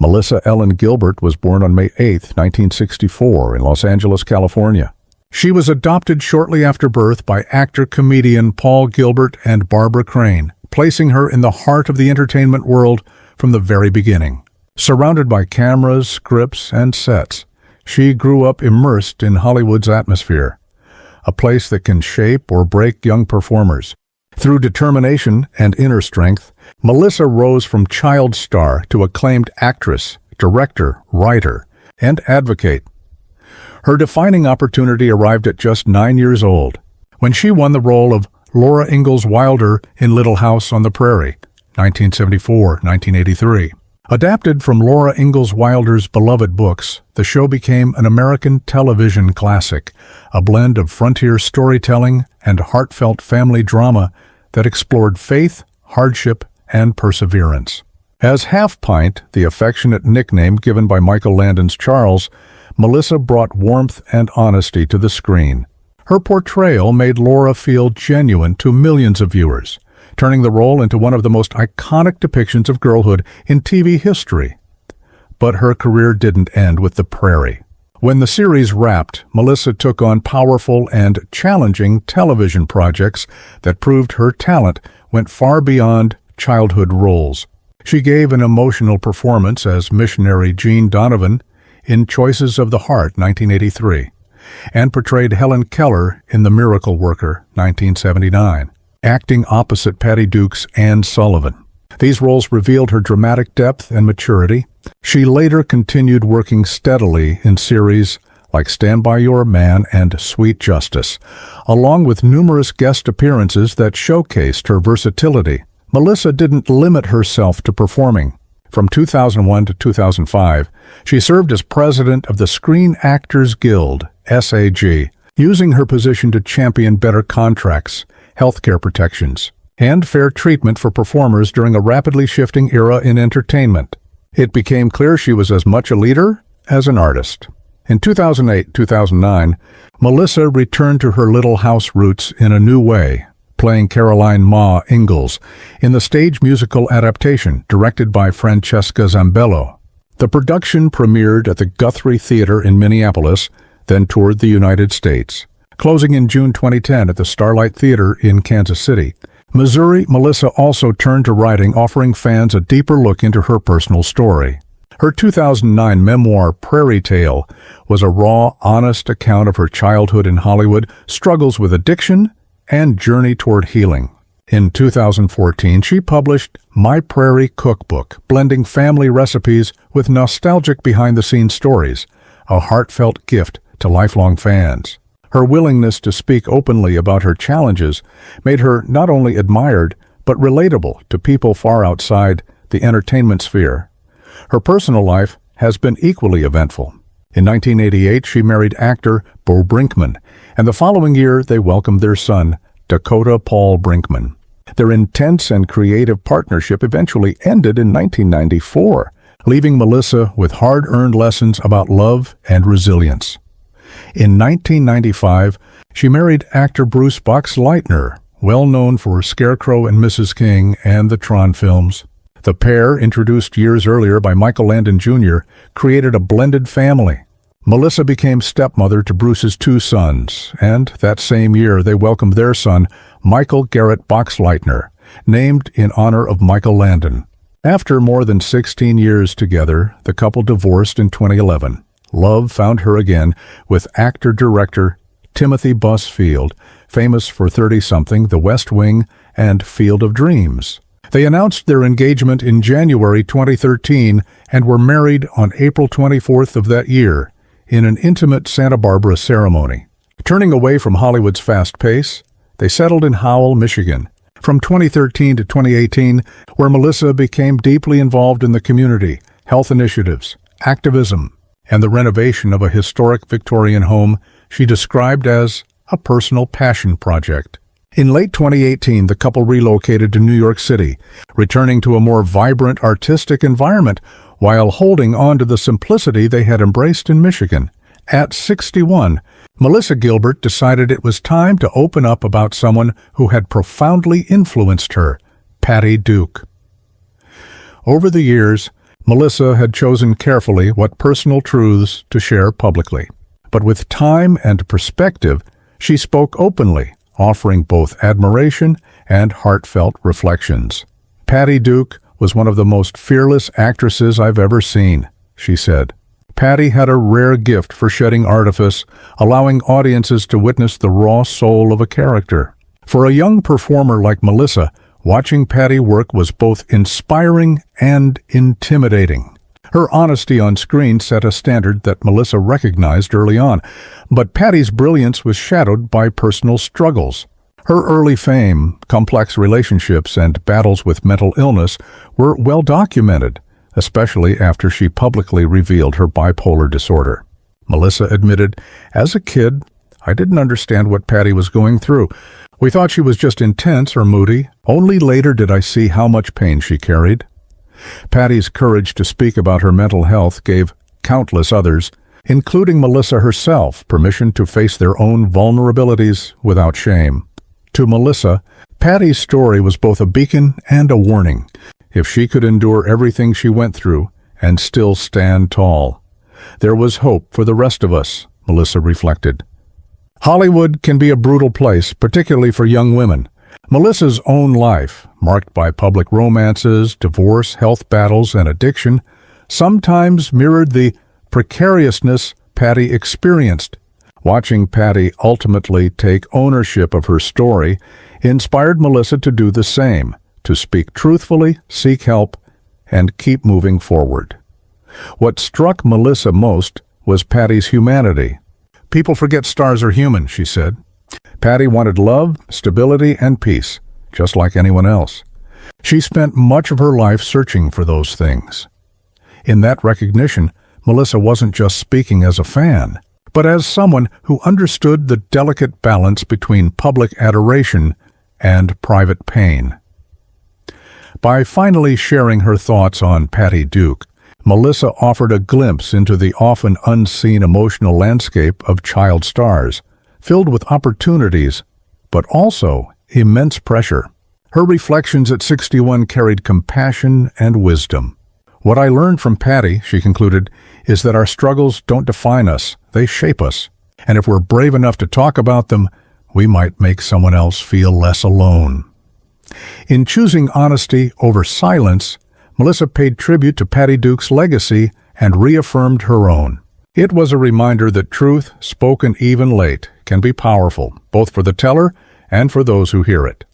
Melissa Ellen Gilbert was born on May 8, 1964, in Los Angeles, California. She was adopted shortly after birth by actor-comedian Paul Gilbert and Barbara Crane, placing her in the heart of the entertainment world from the very beginning. Surrounded by cameras, scripts, and sets, she grew up immersed in Hollywood's atmosphere, a place that can shape or break young performers. Through determination and inner strength, Melissa rose from child star to acclaimed actress, director, writer, and advocate. Her defining opportunity arrived at just 9 years old, when she won the role of Laura Ingalls Wilder in Little House on the Prairie, 1974-1983. Adapted from Laura Ingalls Wilder's beloved books, the show became an American television classic, a blend of frontier storytelling and heartfelt family drama that explored faith, hardship, and perseverance. As Half Pint, the affectionate nickname given by Michael Landon's Charles, Melissa brought warmth and honesty to the screen. Her portrayal made Laura feel genuine to millions of viewers, turning the role into one of the most iconic depictions of girlhood in TV history. But her career didn't end with the prairie. When the series wrapped, Melissa took on powerful and challenging television projects that proved her talent went far beyond childhood roles. She gave an emotional performance as missionary Jean Donovan in Choices of the Heart, 1983, and portrayed Helen Keller in The Miracle Worker, 1979, acting opposite Patty Duke's Anne Sullivan. These roles revealed her dramatic depth and maturity. She later continued working steadily in series like Stand By Your Man and Sweet Justice, along with numerous guest appearances that showcased her versatility. Melissa didn't limit herself to performing. From 2001 to 2005, she served as president of the Screen Actors Guild, SAG, using her position to champion better contracts, healthcare protections, and fair treatment for performers during a rapidly shifting era in entertainment. It became clear she was as much a leader as an artist. In 2008-2009, Melissa returned to her Little House roots in a new way, playing Caroline Ma Ingalls in the stage musical adaptation directed by Francesca Zambello. The production premiered at the Guthrie Theater in Minneapolis, then toured the United States, closing in June 2010 at the Starlight Theater in Kansas City, Missouri. Melissa also turned to writing, offering fans a deeper look into her personal story. Her 2009 memoir, Prairie Tale, was a raw, honest account of her childhood in Hollywood, struggles with addiction, and journey toward healing. In 2014, she published My Prairie Cookbook, blending family recipes with nostalgic behind-the-scenes stories, a heartfelt gift to lifelong fans. Her willingness to speak openly about her challenges made her not only admired, but relatable to people far outside the entertainment sphere. Her personal life has been equally eventful. In 1988, she married actor Bo Brinkman, and the following year they welcomed their son, Dakota Paul Brinkman. Their intense and creative partnership eventually ended in 1994, leaving Melissa with hard-earned lessons about love and resilience. In 1995, she married actor Bruce Boxleitner, well known for Scarecrow and Mrs. King and the Tron films. The pair, introduced years earlier by Michael Landon Jr., created a blended family. Melissa became stepmother to Bruce's 2 sons, and that same year they welcomed their son, Michael Garrett Boxleitner, named in honor of Michael Landon. After more than 16 years together, the couple divorced in 2011. Love found her again with actor-director Timothy Busfield, famous for 30-something, The West Wing, and Field of Dreams. They announced their engagement in January 2013 and were married on April 24th of that year in an intimate Santa Barbara ceremony. Turning away from Hollywood's fast pace, they settled in Howell, Michigan. From 2013 to 2018, where Melissa became deeply involved in the community, health initiatives, activism, and the renovation of a historic Victorian home she described as a personal passion project. In late 2018, the couple relocated to New York City, returning to a more vibrant artistic environment while holding on to the simplicity they had embraced in Michigan. At 61, Melissa Gilbert decided it was time to open up about someone who had profoundly influenced her, Patty Duke. Over the years, Melissa had chosen carefully what personal truths to share publicly. But with time and perspective, she spoke openly, offering both admiration and heartfelt reflections. "Patty Duke was one of the most fearless actresses I've ever seen," she said. "Patty had a rare gift for shedding artifice, allowing audiences to witness the raw soul of a character. For a young performer like Melissa, watching Patty work was both inspiring and intimidating. Her honesty on screen set a standard that Melissa recognized early on, but Patty's brilliance was shadowed by personal struggles. Her early fame, complex relationships, and battles with mental illness were well documented, especially after she publicly revealed her bipolar disorder. Melissa admitted, "As a kid, I didn't understand what Patty was going through. We thought she was just intense or moody. Only later did I see how much pain she carried." Patty's courage to speak about her mental health gave countless others, including Melissa herself, permission to face their own vulnerabilities without shame. To Melissa, Patty's story was both a beacon and a warning. If she could endure everything she went through and still stand tall, there was hope for the rest of us, Melissa reflected. Hollywood can be a brutal place, particularly for young women. Melissa's own life, marked by public romances, divorce, health battles, and addiction, sometimes mirrored the precariousness Patty experienced. Watching Patty ultimately take ownership of her story inspired Melissa to do the same, to speak truthfully, seek help, and keep moving forward. What struck Melissa most was Patty's humanity. "People forget stars are human," she said. Patty wanted love, stability, and peace, just like anyone else. She spent much of her life searching for those things. In that recognition, Melissa wasn't just speaking as a fan, but as someone who understood the delicate balance between public adoration and private pain. By finally sharing her thoughts on Patty Duke, Melissa offered a glimpse into the often unseen emotional landscape of child stars, filled with opportunities, but also immense pressure. Her reflections at 61 carried compassion and wisdom. "What I learned from Patty," she concluded, "is that our struggles don't define us, they shape us. And if we're brave enough to talk about them, we might make someone else feel less alone." In choosing honesty over silence, Melissa paid tribute to Patty Duke's legacy and reaffirmed her own. It was a reminder that truth, spoken even late, can be powerful, both for the teller and for those who hear it.